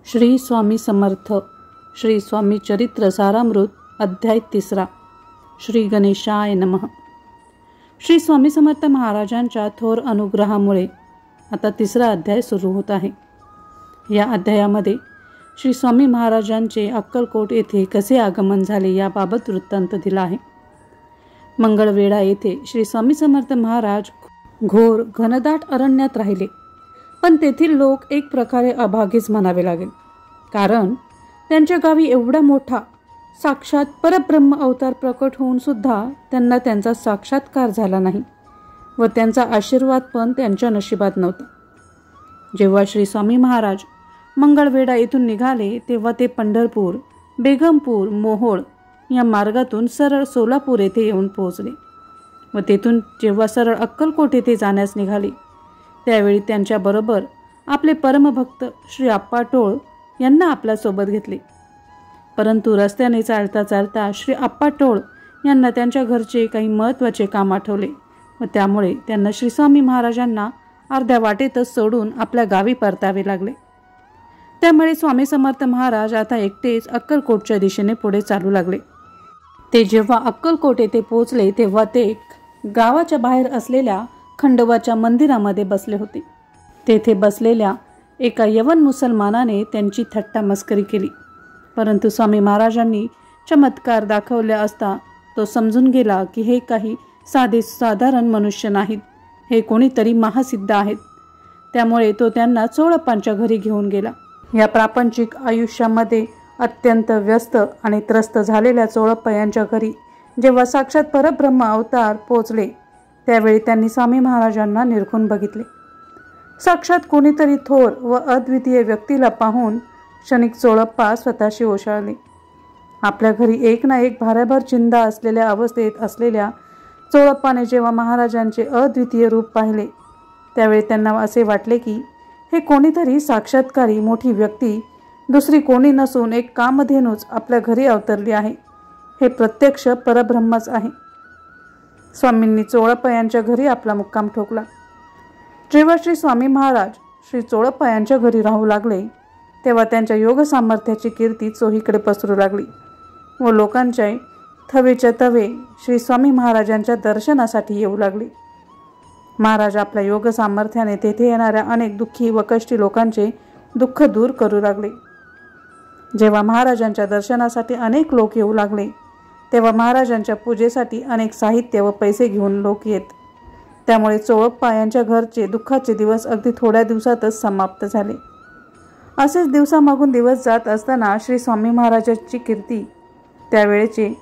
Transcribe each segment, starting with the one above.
श्री स्वामी समर्थ श्री स्वामी चरित्र सारामृत अध्याय 3 श्री गणेशाय नमः। श्री स्वामी समर्थ महाराजांच्या थोर अनुग्रहामुळे आता 3रा अध्याय सुरू होत आहे। या अध्यायामध्ये श्री स्वामी महाराजांचे अक्कलकोट येथे कसे आगमन झाले याबाबत वृत्तांत दिला आहे। मंगळवेढा येथे श्री स्वामी समर्थ महाराज घोर घनदाट अरण्यात राहिले, पण तेथील लोक एक प्रकारे अभागीच म्हणावे लागेल, कारण त्यांच्या गावी एवढा मोठा साक्षात परब्रह्म अवतार प्रकट होऊन सुद्धा त्यांना त्यांचा साक्षात्कार झाला नाही व त्यांचा आशीर्वाद पण त्यांच्या नशिबात नव्हता। जेव्हा श्री स्वामी महाराज मंगळवेढा येथून निघाले तेव्हा ते पंढरपूर, बेगमपूर, मोहोळ या मार्गातून सरळ सोलापूर येथे येऊन पोहोचले व तेथून जेव्हा सरळ अक्कलकोट येथे जाण्यास निघाले त्यावेळी त्यांच्याबरोबर आपले परमभक्त श्री आप्पाटोळ यांना आपल्यासोबत घेतले। परंतु रस्त्याने चालता चालता श्री आप्पाटोळ यांना त्यांच्या घरचे काही महत्त्वाचे काम आठवले व त्यामुळे त्यांना श्री स्वामी महाराजांना अर्ध्या वाटेतच सोडून आपल्या गावी परतावे लागले। त्यामुळे स्वामी समर्थ महाराज आता एकटेच अक्कलकोटच्या दिशेने पुढे चालू लागले। ते जेव्हा अक्कलकोट येथे पोहोचले तेव्हा ते गावाच्या बाहेर असलेल्या खंडोबाच्या मंदिरामध्ये बसले होते। तेथे बसलेल्या एका यवन मुसलमानाने त्यांची थट्टा मस्करी केली, परंतु स्वामी महाराजांनी चमत्कार दाखवले असता तो समजून गेला की हे काही साधारण मनुष्य नाहीत, हे कोणीतरी महासिद्ध आहेत। त्यामुळे तो त्यांना चोळप्पांच्या घरी घेऊन गेला। या प्रापंचिक आयुष्यामध्ये अत्यंत व्यस्त आणि त्रस्त झालेल्या चोळप्पा यांच्या घरी जेव्हा साक्षात परब्रह्म अवतार पोचले त्यावेळी त्यांनी स्वामी महाराजांना निरखून बघितले। साक्षात कोणीतरी थोर व अद्वितीय व्यक्तीला पाहून क्षणिक चोळप्पा स्वतःशी ओशाळले। आपल्या घरी एक ना एक भाराभर चिंता असलेल्या अवस्थेत असलेल्या चोळप्पाने जेव्हा महाराजांचे अद्वितीय रूप पाहिले त्यावेळी त्यांना असे वाटले की हे कोणीतरी साक्षात्कारी मोठी व्यक्ती दुसरी कोणी नसून एक कामधेनूच आपल्या घरी अवतरली आहे, हे प्रत्यक्ष परब्रह्मच आहे। स्वामींनी चोळप्पा यांच्या घरी आपला मुक्काम ठोकला। जेव्हा श्री स्वामी महाराज श्री चोळप्पा यांच्या घरी राहू लागले तेव्हा त्यांच्या योग सामर्थ्याची कीर्ती चोहीकडे पसरू लागली व लोकांचे थवेच्या तवे श्री स्वामी महाराजांच्या दर्शनासाठी येऊ लागले। महाराज आपल्या योग सामर्थ्याने तेथे येणाऱ्या अनेक दुःखी व कष्टी लोकांचे दुःख दूर करू लागले। जेव्हा महाराजांच्या दर्शनासाठी अनेक लोक येऊ लागले तेव्हा महाराजांच्या पूजेसाठी अनेक साहित्य व पैसे घेऊन लोक येत, त्यामुळे चोळप्पा यांच्या घरचे दुःखाचे दिवस अगदी थोड्या दिवसातच समाप्त झाले। असेच दिवसामागून दिवस जात असताना श्री स्वामी महाराजांची कीर्ती त्यावेळेचे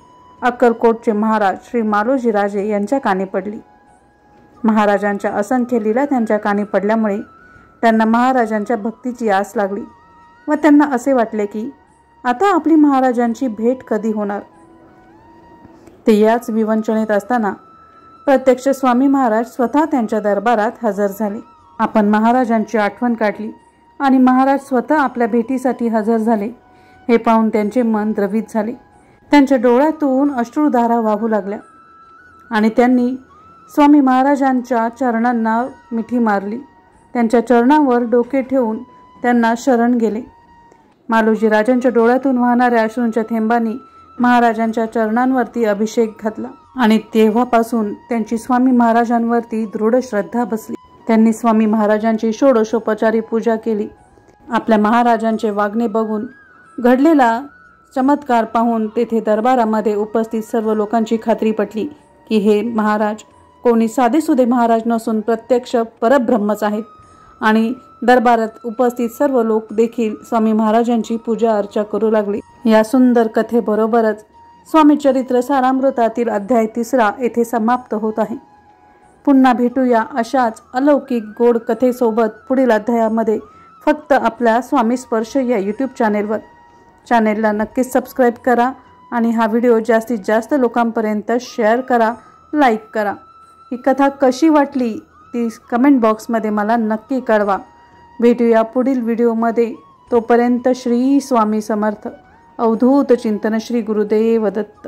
अक्कलकोटचे महाराज श्री मालोजी राजे यांच्या कानी पडली। महाराजांच्या असंख्य लीला त्यांच्या कानी पडल्यामुळे त्यांना महाराजांच्या भक्तीची आस लागली व त्यांना असे वाटले की आता आपली महाराजांची भेट कधी होणार। ते याच विवंचनेत असताना प्रत्यक्ष स्वामी महाराज स्वतः त्यांच्या दरबारात हजर झाले। आपण महाराजांची आठवण काढली आणि महाराज स्वतः आपल्या भेटीसाठी हजर झाले हे पाहून त्यांचे मन द्रवित झाले। त्यांच्या डोळ्यातून अश्रुधारा वाहू लागल्या आणि त्यांनी स्वामी महाराजांच्या चरणांना मिठी मारली। त्यांच्या चरणावर डोके ठेवून त्यांना शरण गेले। मालोजी राजांच्या डोळ्यातून वाहणाऱ्या अश्रूंच्या थेंबांनी महाराजांच्या चरणांवरती अभिषेक घातला आणि तेव्हापासून त्यांची स्वामी महाराजांवरती दृढ श्रद्धा बसली। त्यांनी स्वामी महाराजांची षोडशोपचारी पूजा केली। आपल्या महाराजांचे वागणे बघून घडलेला चमत्कार पाहून तेथे दरबारामध्ये उपस्थित सर्व लोकांची खात्री पटली की हे महाराज कोणी साधेसुधे महाराज नसून प्रत्यक्ष परब्रह्मच आहेत आणि दरबारात उपस्थित सर्व लोक देखील स्वामी महाराजांची पूजा अर्चा करू लागले। या सुंदर कथेबरोबरच स्वामी चरित्र सारामृतातील अध्याय 3 येथे समाप्त होत आहे। पुन्हा भेटूया अशाच अलौकिक गोड कथेसोबत पुढील अध्यायामध्ये फक्त आपल्या स्वामी स्पर्श या यूट्यूब चॅनेलला नक्कीच सबस्क्राईब करा आणि हा व्हिडिओ जास्तीत जास्त लोकांपर्यंत शेअर करा, लाईक करा। ही कथा कशी वाटली ती कमेंट बॉक्समध्ये मला नक्की कळवा। भेटूया पुढील व्हिडिओमध्ये, तोपर्यंत श्री स्वामी समर्थ। अवधूत चिंतन श्री गुरुदेव दत्त।